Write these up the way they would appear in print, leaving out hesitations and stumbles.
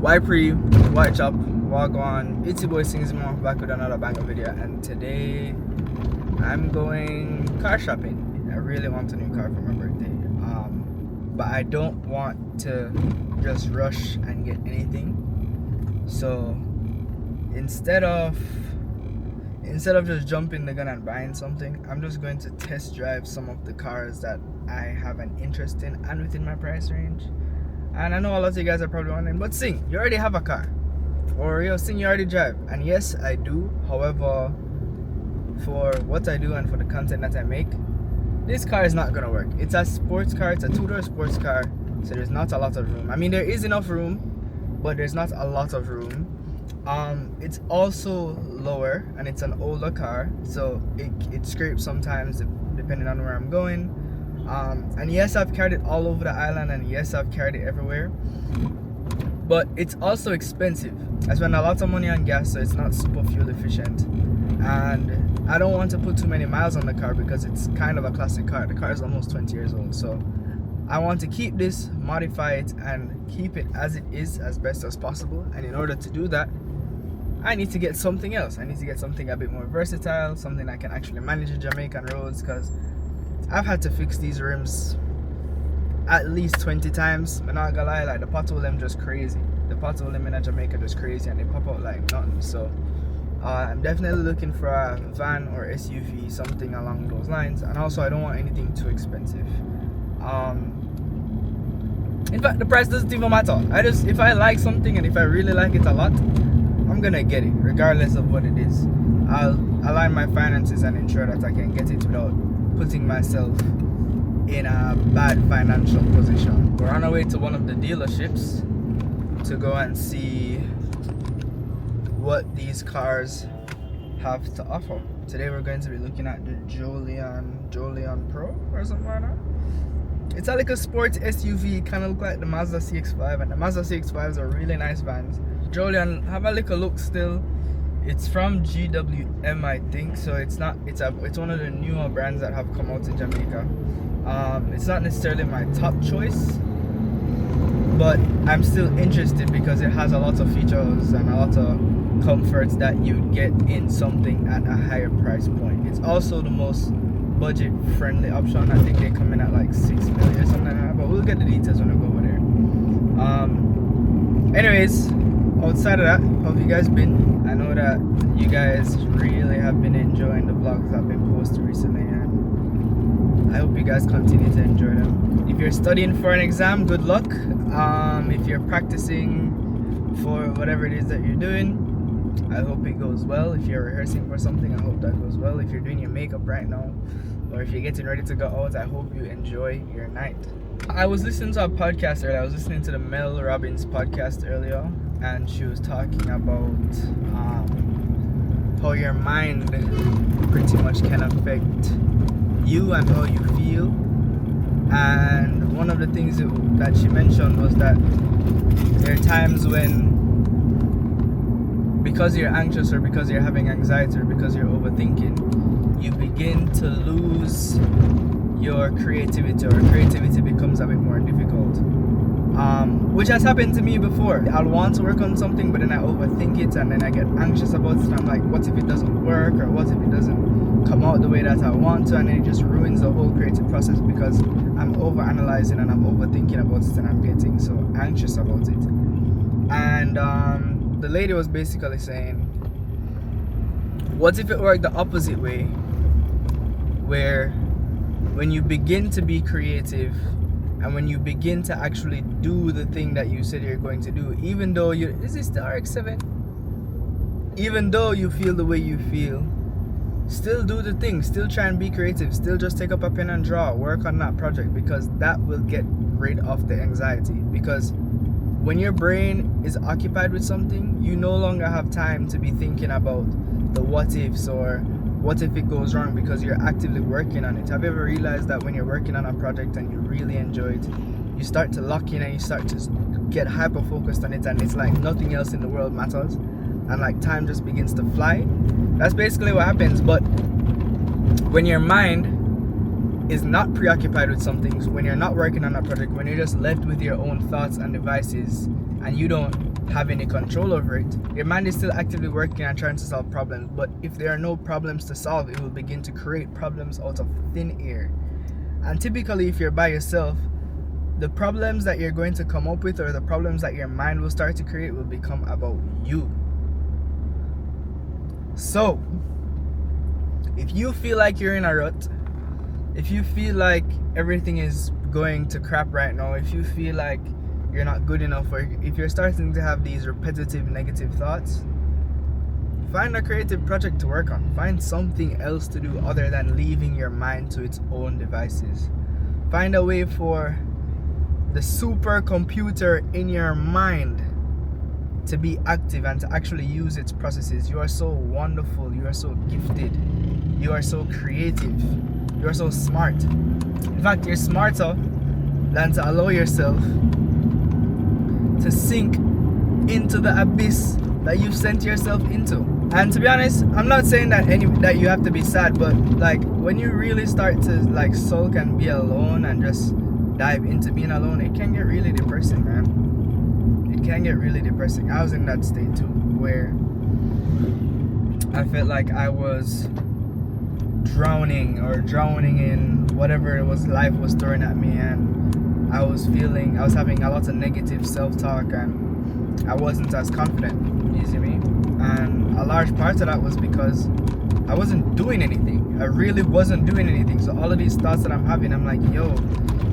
Pre, White Chop, Wagwan, it's your boy Singsmo back with another banger video, and today I'm going car shopping. I really want a new car for my birthday, but I don't want to just rush and get anything. So instead of just jumping the gun and buying something, I'm just going to test drive some of the cars that I have an interest in and within my price range. And I know a lot of you guys are probably wondering, but Sing, you already have a car. Or yo, Sing, you already drive. And yes, I do. However, for what I do and for the content that I make, this car is not gonna work. It's a sports car, it's a two-door sports car, so there's not a lot of room. I mean, there is enough room, but there's not a lot of room. It's also lower and it's an older car, so it scrapes sometimes depending on where I'm going. And yes, I've carried it all over the island, and yes, I've carried it everywhere, but it's also expensive. I spend a lot of money on gas, so it's not super fuel efficient, and I don't want to put too many miles on the car because it's kind of a classic car. The car is almost 20 years old, so I want to keep this, modify it, and keep it as it is as best as possible. And in order to do that, I need to get something else. I need to get something a bit more versatile, something that can actually manage the Jamaican roads, because I've had to fix these rims at least 20 times. I'm not gonna lie, like the pothole them just crazy. The pothole them in Jamaica just crazy, and they pop out like nothing. So I'm definitely looking for a van or SUV, something along those lines. And also, I don't want anything too expensive. In fact, the price doesn't even matter. If I like something and if I really like it a lot, I'm gonna get it regardless of what it is. I'll align my finances and ensure that I can get it without putting myself in a bad financial position. We're on our way to one of the dealerships to go and see what these cars have to offer. Today we're going to be looking at the Jolion Pro or something like that. It's a like a sports SUV, kind of look like the Mazda CX-5, and the Mazda CX-5s are really nice vans. Jolion, have a little look still. It's from GWM, I think, so it's one of the newer brands that have come out in Jamaica. It's not necessarily my top choice, but I'm still interested because it has a lot of features and a lot of comforts that you'd get in something at a higher price point. It's also the most budget friendly option. I think they come in at like 6 million or something like that, but we'll get the details when we go over there. Anyways, outside of that, how have you guys been? I know that you guys really have been enjoying the vlogs I've been posting recently, and I hope you guys continue to enjoy them. If you're studying for an exam, good luck. If you're practicing for whatever it is that you're doing, I hope it goes well. If you're rehearsing for something, I hope that goes well. If you're doing your makeup right now, or if you're getting ready to go out, I hope you enjoy your night. I was listening to a podcast earlier. I was listening to the Mel Robbins podcast earlier, and she was talking about how your mind pretty much can affect you and how you feel. And one of the things that she mentioned was that there are times when, because you're anxious or because you're having anxiety or because you're overthinking, you begin to lose your creativity, or creativity becomes a bit more difficult, which has happened to me before. I'll want to work on something, but then I overthink it, and then I get anxious about it, and I'm like, what if it doesn't work, or what if it doesn't come out the way that I want to, and then it just ruins the whole creative process because I'm overanalyzing and I'm overthinking about it, and I'm getting so anxious about it. And the lady was basically saying, what if it worked the opposite way, where when you begin to be creative and when you begin to actually do the thing that you said you're going to do, even though is this the RX-7? Even though you feel the way you feel, still do the thing, still try and be creative, still just take up a pen and draw, work on that project, because that will get rid of the anxiety. Because when your brain is occupied with something, you no longer have time to be thinking about the what ifs or what if it goes wrong, because you're actively working on it. Have you ever realized that when you're working on a project and you really enjoy it, you start to lock in and you start to get hyper focused on it, and it's like nothing else in the world matters, and like time just begins to fly? That's basically what happens. But when your mind is not preoccupied with something, when you're not working on a project, when you're just left with your own thoughts and devices, and you don't have any control over it. Your mind is still actively working and trying to solve problems, but if there are no problems to solve, it will begin to create problems out of thin air. And typically, if you're by yourself, the problems that you're going to come up with, or the problems that your mind will start to create, will become about you. So if you feel like you're in a rut, if you feel like everything is going to crap right now, if you feel like you're not good enough, or if you're starting to have these repetitive negative thoughts, find a creative project to work on. Find something else to do other than leaving your mind to its own devices. Find a way for the supercomputer in your mind to be active and to actually use its processes. You are so wonderful, you are so gifted, you are so creative, you are so smart. In fact, you're smarter than to allow yourself to sink into the abyss that you've sent yourself into. And to be honest, I'm not saying that that you have to be sad, but like when you really start to like sulk and be alone and just dive into being alone, it can get really depressing, man. It can get really depressing. I was in that state too, where I felt like I was drowning in whatever it was life was throwing at me, and I was having a lot of negative self-talk, and I wasn't as confident, you see me? And a large part of that was because I wasn't doing anything. I really wasn't doing anything. So all of these thoughts that I'm having, I'm like, yo,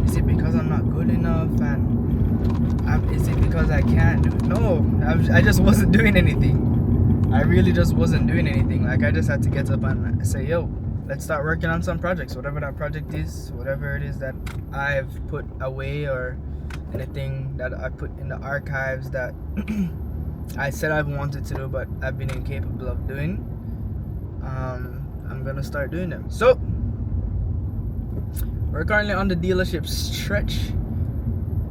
is it because I'm not good enough? And is it because I can't do it? No, I just wasn't doing anything. I really just wasn't doing anything. Like, I just had to get up and say, yo, let's start working on some projects. Whatever that project is, whatever it is that I've put away, or anything that I put in the archives that I said I've wanted to do but I've been incapable of doing, I'm gonna start doing them. So we're currently on the dealership stretch,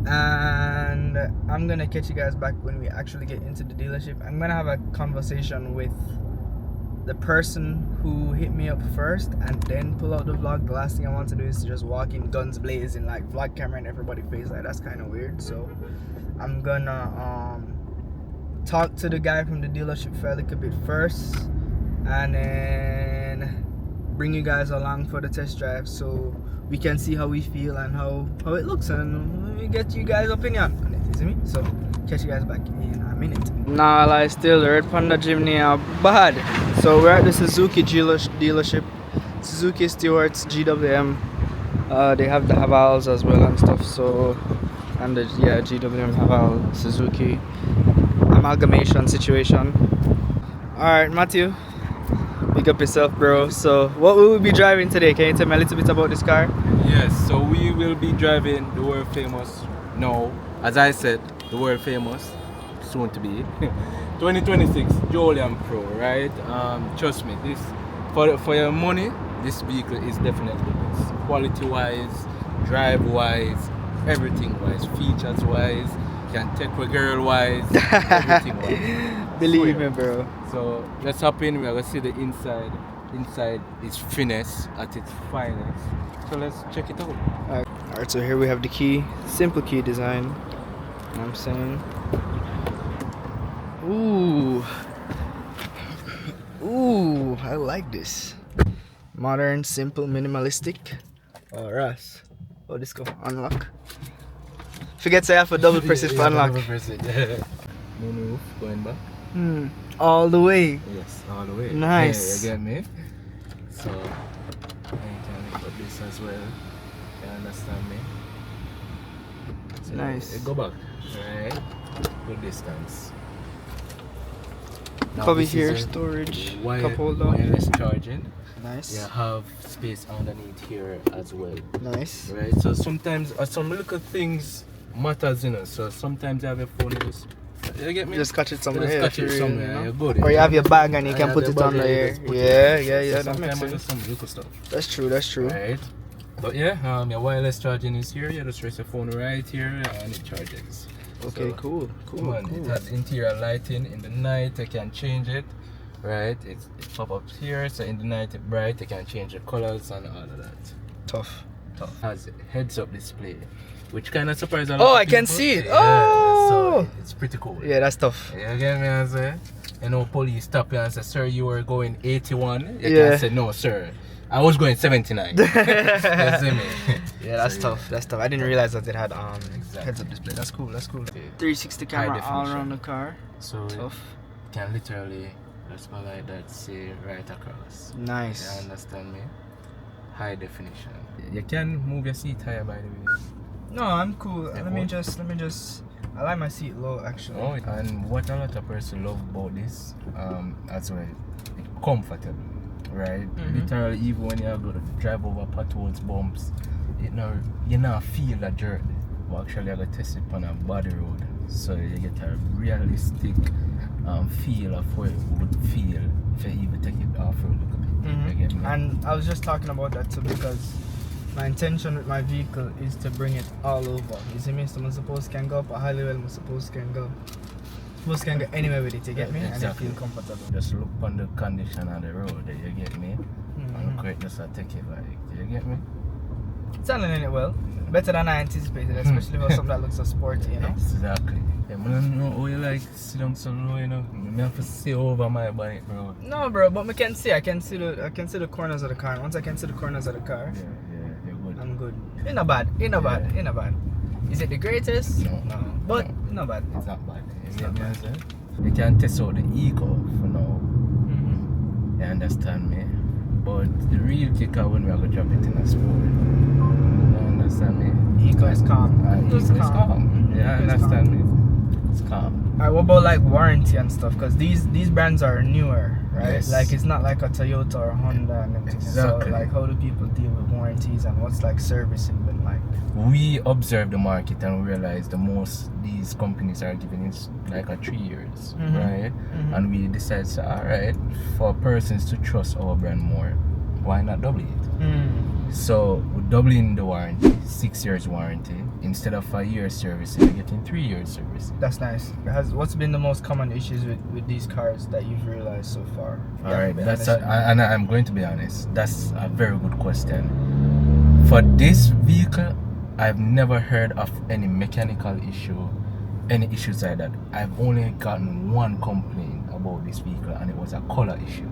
and I'm gonna catch you guys back when we actually get into the dealership. I'm gonna have a conversation with the person who hit me up first and then pull out the vlog. The last thing I want to do is to just walk in guns blazing, like vlog camera in everybody's face. Like, that's kind of weird. So I'm gonna talk to the guy from the dealership for a little bit first, and then bring you guys along for the test drive so we can see how we feel and how it looks, and we get you guys' opinion on it, you see me? So catch you guys back in a minute. Nah, lie still, the Red Panda Jimny are bad. So we're at the Suzuki dealership, Suzuki Stewart's GWM. They have the Havals as well and stuff. So, and the GWM Haval Suzuki amalgamation situation. Alright, Matthew, pick up yourself, bro. So what will we be driving today? Can you tell me a little bit about this car? Yes, so we will be driving the world famous, no, as I said, the world famous, soon to be, 2026 Joliam Pro, right? Trust me, this for your money, this vehicle is definitely the best. Quality wise, drive wise, everything wise, features wise, can take a girl wise, everything wise. Believe me, bro. So let's hop in. We're gonna see the inside. Inside is finesse at its finest. So let's check it out. Alright, so here we have the key, simple key design. You know what I'm saying? Ooh, I like this. Modern, simple, minimalistic. Alright. Oh, this go unlock. Forget to have a double press it for unlock. Double press it. Moonroof going back. All the way. Yes, all the way. Nice. Yeah, you get me? So I can put this as well. You understand me? So Nice. Go back. Right. Good distance. Now Cover this here, is a storage, cup holder. wireless charging. Nice. You have space underneath here as well. Nice. Right. So sometimes some little things matters, you know. So sometimes you have your phone, you get me? Just catch it somewhere. Just catch it real, somewhere. you know? You're good. Or you have your bag and you And can you put have it your on bag there. and you just put Yeah, it. So that makes sometimes sense. some little stuff. That's true. Right. But yeah, your wireless charging is here. You just press your phone right here and it charges. Okay, So, cool. It has interior lighting. In the night you can change it. Right, it pop up here. So in the night it's bright. You can change the colors and all of that. Tough. Has heads-up display. which kind of surprised a lot Oh, of I can people. see it. Yeah, Oh, so it's pretty cool. yeah, that's tough. You get me, I say? You know, police stop you and say, sir, you were going 81. You Yeah. can say, no, sir, I was going 79. You see me? Yeah, that's So, tough. That's tough. I didn't realize that it had Exactly. heads-up display. That's cool. That's cool. Yeah. 360 camera all definition. around the car. So Tough. you can literally just go like that, see right across. Nice. You understand me? High definition. You can move your seat higher, by the way. No, I'm cool. Yeah, Let me what? just. I like my seat low actually. Oh, and what a lot of person love about this, as well, it's comfortable, right? Mhm. Literally, even when you have to drive over potholes, bumps, you not feel that journey. But actually, I got test it on a body road, so you get a realistic feel of where it would feel if you even take it off road a bit. You get me? And I was just talking about that too because my intention with my vehicle is to bring it all over. You see me? So I'm supposed can go up a highway, I'm supposed can go anywhere with it, you get me? Exactly. And it feel comfortable. Just look on the condition of the road, you get me? Mhm. And look at it, just take it like, you get me? It's handling it well. Better than I anticipated, especially for something that looks so sporty, you know? Exactly. Yeah, I don't know how you like sit down so low, you know. I have to see over my bike, bro. No, bro, but I can see the corners of the car. Once I can see the corners of the car, Yeah, you're good. I'm good. It's not bad. It's not bad. It's not bad. Is it the greatest? No. But No. it's not bad. It's not bad. It's You not get me, bad. I say? You can test out the Eco for now. Mm-hmm. You understand me? But the real kicker when we are going to drop it in a sport. You understand me? Eco is calm. Eco is calm. Yeah, Eco is understand calm. me? It's calm. Alright, what about like warranty and stuff? Because these brands are newer, right? Yes. Like it's not like a Toyota or Honda and everything. Exactly. So like how do people deal with warranties and what's like servicing been like? We observe the market and realize the most these companies are giving is like a 3 years, Mhm. right? Mhm. And we decide, so, all right, for persons to trust our brand more, why not double it? So we're doubling the warranty, 6 years warranty. Instead of a year service, you're getting 3 years service. That's nice. What's been the most common issues with these cars that you've realized so far? All Yeah, right, be that's honest with me. and I'm going to be honest. That's a very good question. For this vehicle, I've never heard of any mechanical issue, any issues like that. I've only gotten one complaint about this vehicle, and it was a color issue.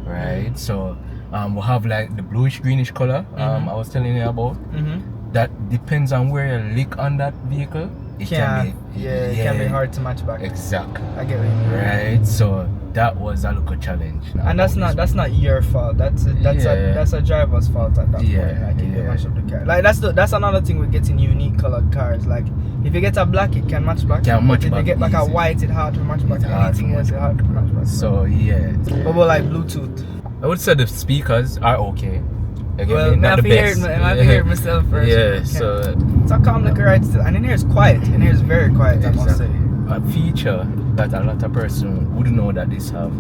Right, so we have like the bluish greenish color Mhm. I was telling you about. That depends on where you lick on that vehicle. It can be it can be hard to match back. Exactly. I get what you mean. Right, so that was a little challenge. And that's not your fault. That's a driver's fault at that Yeah, point. Like if you yeah. mash up the car. Like that's another thing with getting unique colored cars. Like if you get a black, it can match back. Can match But if back you get like a easy. white, it's hard to match back. It's hard to Anything else, match it's hard to match back. So yeah, What about like Bluetooth? I would say the speakers are okay. You get Well, me? Not the I best. have to hear it myself first. Yeah, Okay. so It's a calm looking ride still, and in here it's quiet. In here it's very quiet. I must say. a feature that a lot of person would know that this have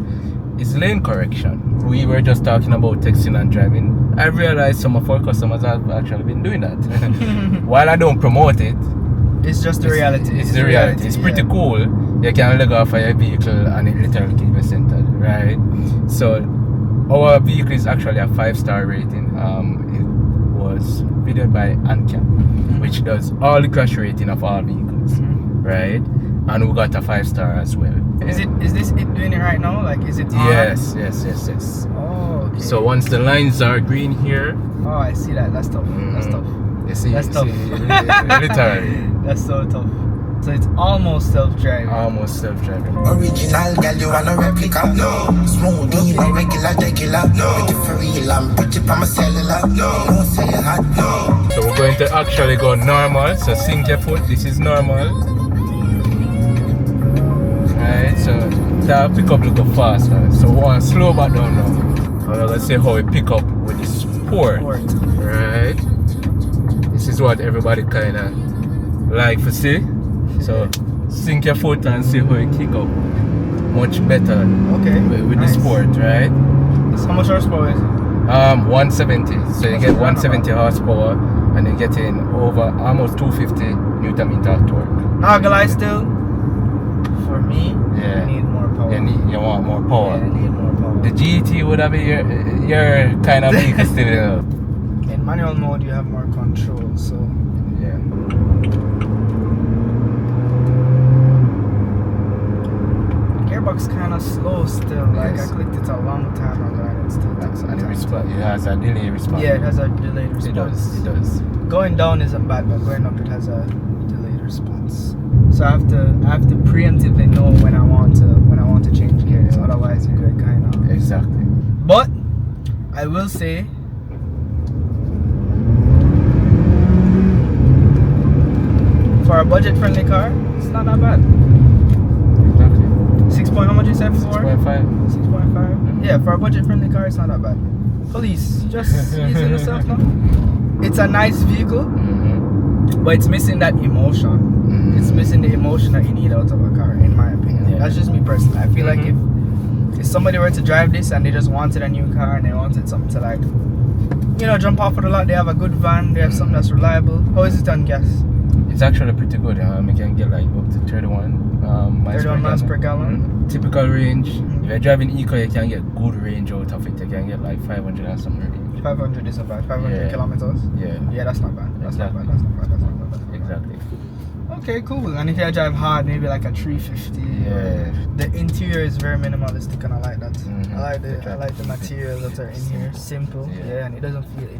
is lane correction. We were just talking about texting and driving. I realized some of our customers have actually been doing that. While I don't promote it, It's just the reality. It's the reality. It's pretty yeah. cool. You can leg off of your vehicle and it literally keep you centered, right? So our vehicle is actually a 5-star rating. It was videoed by ANCAP, which does all the crash rating of all vehicles, right? And we got a 5-star as well. Is this it doing it right now? Like is it on? Yes. Oh, okay. So once the lines are green here, Oh, I see that. That's tough. That's tough. you see, That's tough. literally, That's so tough. So it's almost self-driving. almost self-driving. Original girl, you want a replica? No. Smooth, even regular. No. Pretty for real, I'm pretty for my cellular. No. Don't say you hot. No. So we're going to actually go normal. So sink your foot. This is normal. Right. So that pick up a little faster. So we want to slow back down now. And let's see how we pick up with the sport. Right. This is what everybody kind of like to see. So sink your foot and see how you kick up. Much better Okay. with the nice. sport, right? So how much horsepower is it? 170. So you get 170 horsepower and you're getting over almost 250 Newton meter torque. Not gonna lie, still. For me, Yeah. I need more power. You want more power. Yeah, I need more power. The GT would have been your kind of vehicle still. In manual mode, you have more control, so Yeah. Gearbox kind of slow still. Like Yes. I clicked it a long time ago and it still takes some And time. it has a delay response. Yeah, it has a delayed response. It does. Going down isn't bad, but going up it has a delayed response. So I have to preemptively know when I want to change gears. Otherwise, you could kind of. Exactly. But I will say, for a budget-friendly car, it's not that bad. Exactly. 6 point, how much you said for? 6.5. 6.5. Yeah, for a budget-friendly car, it's not that bad. Police, just easing yourself now. It's a nice vehicle, but it's missing that emotion. It's missing the emotion that you need out of a car, in my opinion. Yeah. That's just me personally. I feel like if somebody were to drive this and they just wanted a new car and they wanted something to like, you know, jump off of the lot, they have a good van, they have something that's reliable. How is it on gas? It's actually pretty good. You can get like up to 31 miles per gallon. Typical range. If you're driving eco, you can get good range out of it. You can get like 500 and some range. 500 isn't bad. 500 Yeah. kilometers. Yeah. Yeah, that's not bad. That's Exactly. not bad. That's not bad. That's not bad. That's not bad. Exactly. Okay, cool. And if you drive hard, maybe like a 350. Yeah. The interior is very minimalistic, and I like that. Mhm. I like the materials that are in here. Simple. Yeah. Yeah, and it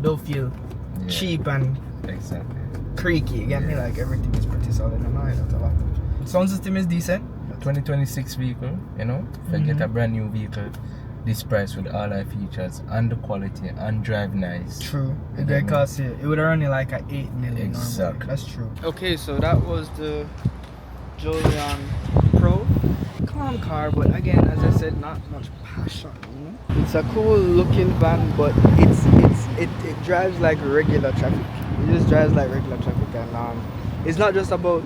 don't feel Yeah. cheap and Exactly. creaky. You get me? Like everything is pretty solid, and I like that a lot. Sound system is decent. 2026 vehicle, you know, if you get a brand new vehicle, this price with all our features and the quality and drive nice. True. And It then- cost you. It would have run like an 8 million. Exactly. Normally. That's true. Okay, so that was the Joleon Pro. Calm car, but again, as I said, not much passion. You know? It's a cool looking van, but it drives like regular traffic. It just drives like regular traffic, and it's not just about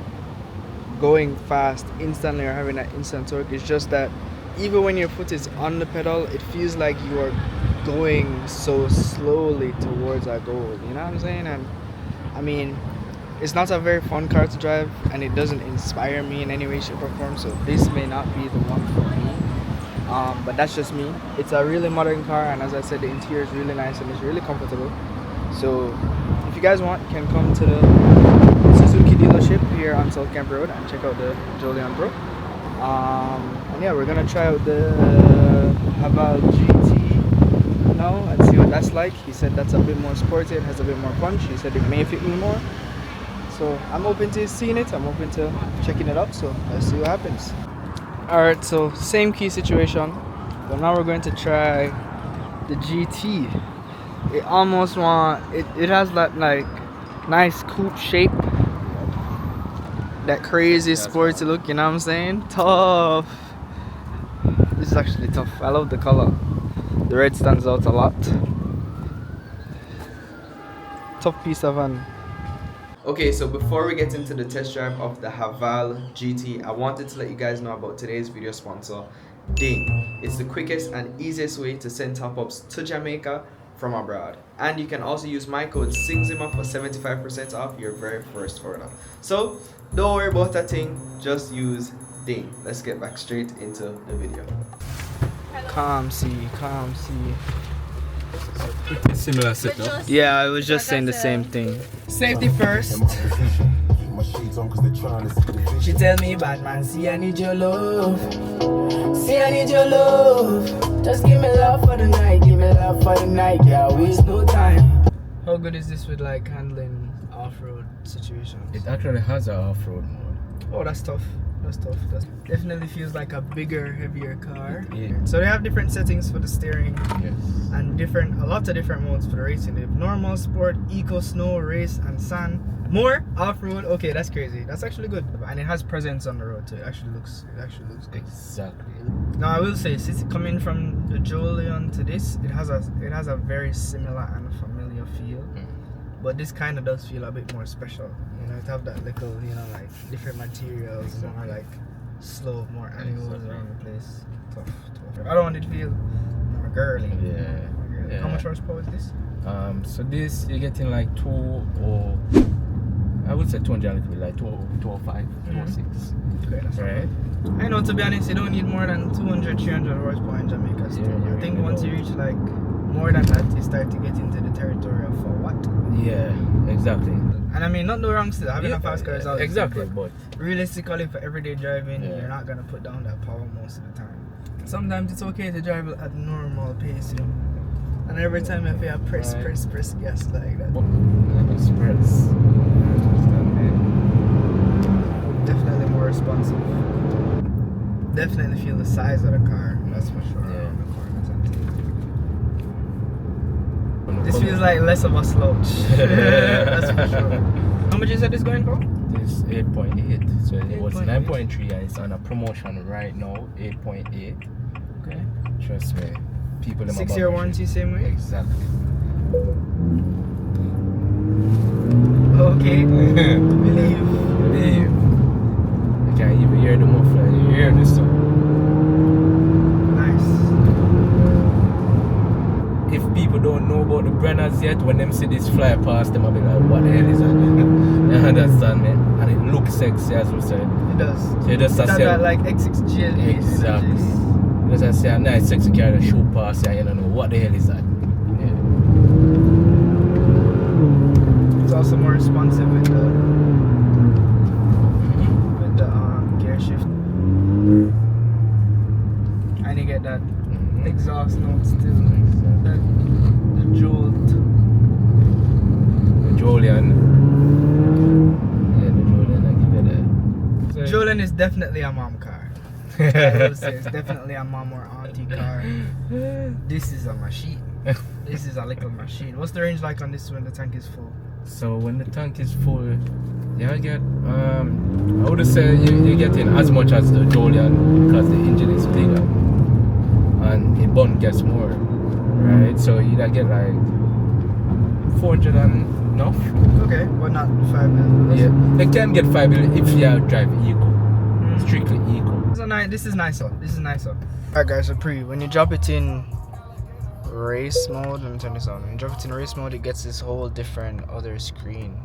going fast instantly or having that instant torque. It's just that even when your foot is on the pedal, it feels like you are going so slowly towards a goal. You know what I'm saying? And I mean, it's not a very fun car to drive, and it doesn't inspire me in any way, shape, or form. So this may not be the one for me. But that's just me. It's a really modern car, and as I said, the interior is really nice and it's really comfortable. So if you guys want, you can come to the Suzuki dealership here on South Camp Road and check out the Joleon Pro. And yeah, we're gonna try out the Haval GT now and see what that's like. He said that's a bit more sporty, it has a bit more punch. He said it may fit me more. So I'm open to seeing it, I'm open to checking it out, so let's see what happens. Alright, so same key situation, but now we're going to try the GT. It almost it has that like nice coupe shape, that crazy sporty look, you know what I'm saying? Tough. This is actually tough. I love the color. The red stands out a lot. Tough piece of van. Okay, so before we get into the test drive of the Haval GT, I wanted to let you guys know about today's video sponsor, Ding. It's the quickest and easiest way to send top-ups to Jamaica from abroad. And you can also use my code SINGZIMA for 75% off your very first order. So don't worry about that thing, just use Ding. Let's get back straight into the video. Calm C. Similar setup. Yeah, I was just saying the same thing. Safety first. She tell me, bad man, see I need your love. See I need your love. Just give me love for the night, give me love for the night. Yeah, waste no time. How good is this with like handling off-road situations? It actually has an off-road mode. Oh, that's tough. That's tough. That definitely feels like a bigger, heavier car. Yeah. So they have different settings for the steering. Yes. And a lot of different modes for the racing. They have normal, sport, eco, snow, race, and sand. More off-road. Okay, that's crazy. That's actually good. And it has presence on the road too. It actually looks good. Exactly. Now I will say, since coming from the Joleon to this, it has a very similar and familiar feel. But this kind of does feel a bit more special. You know, it have that little, you know, like different materials, more like slow, more angles around the place. Tough. I don't want it to feel more girly. Yeah. How much horsepower is this? So this you're getting like 2 200 like 205, 206. Okay, that's Right? I know, to be honest, you don't need more than 200, 300 horsepower in Jamaica still. Yeah, I think once you reach like more than that, you start to get into the territory of for what. Yeah, exactly. And I mean, not no wrong still. Having a fast car is always exactly, good, but realistically, for everyday driving, Yeah. you're not gonna put down that power most of the time. Sometimes it's okay to drive at normal pace, you know. And every time I feel press gas like that. express. Definitely more responsive. Definitely feel the size of the car. That's for sure. Yeah. Around the corners and things. This feels like less of a slouch. That's for sure. How much is that is going for? This 8.8. So it was 8.8. 9.3 and it's on a promotion right now, 8.8. Okay. Trust me. People in my 6-year warranty, same way? Exactly. Okay. Believe. Believe. You can't even hear the muffler, you hear the sound. Nice. If people don't know about the Brenners yet, when them see this fly past them, I'll be like, what the hell is that? You understand me? And it looks sexy as we said. It does. So you just It's say, that like X6 GLE. exactly. You just say a nice sexy car that shoot past you and you don't know what the hell is that. Yeah. It's also more responsive with the gear shift. And you get that exhaust note still. The jolt. The Jolian. Yeah, the Jolian, I give it that. So, Jolian is definitely a mom car. I will say it's definitely a mom or auntie car. This is a machine. This is a little machine. What's the range like on this when the tank is full? So when the tank is full, you get I would say you get in as much as the Jolian because the engine is bigger and it burn gas more, right? So you get like 400 and enough. Okay, but not 5 mil. Yeah, they can get 5 mil if you drive eco, strictly eco. This is nicer. This is nicer. Alright guys, so when you drop it in race mode, let me turn this on. When you drop it in race mode, it gets this whole different other screen.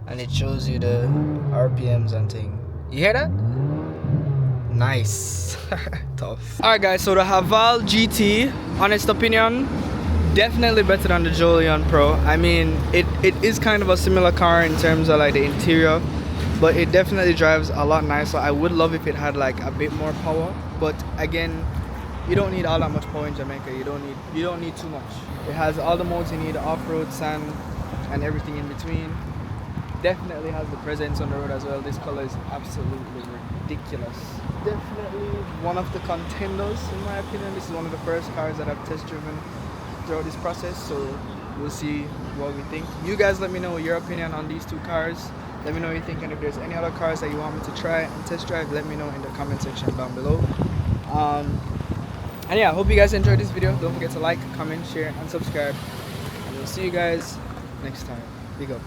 And it shows you the RPMs and thing. You hear that? Nice. Tough. Alright guys, so the Haval GT, honest opinion, definitely better than the Jolion Pro. I mean, it is kind of a similar car in terms of like the interior, but it definitely drives a lot nicer. I would love if it had like a bit more power, but again, you don't need all that much power in Jamaica. You don't need too much. It has all the modes you need, off-road, sand, and everything in between. Definitely has the presence on the road as well. This color is absolutely ridiculous. Definitely one of the contenders in my opinion. This is one of the first cars that I've test driven throughout this process, so we'll see what we think. You guys let me know your opinion on these two cars. Let me know what you think, and if there's any other cars that you want me to try and test drive, let me know in the comment section down below. And yeah, I hope you guys enjoyed this video. Don't forget to like, comment, share, and subscribe. And we'll see you guys next time. Big up.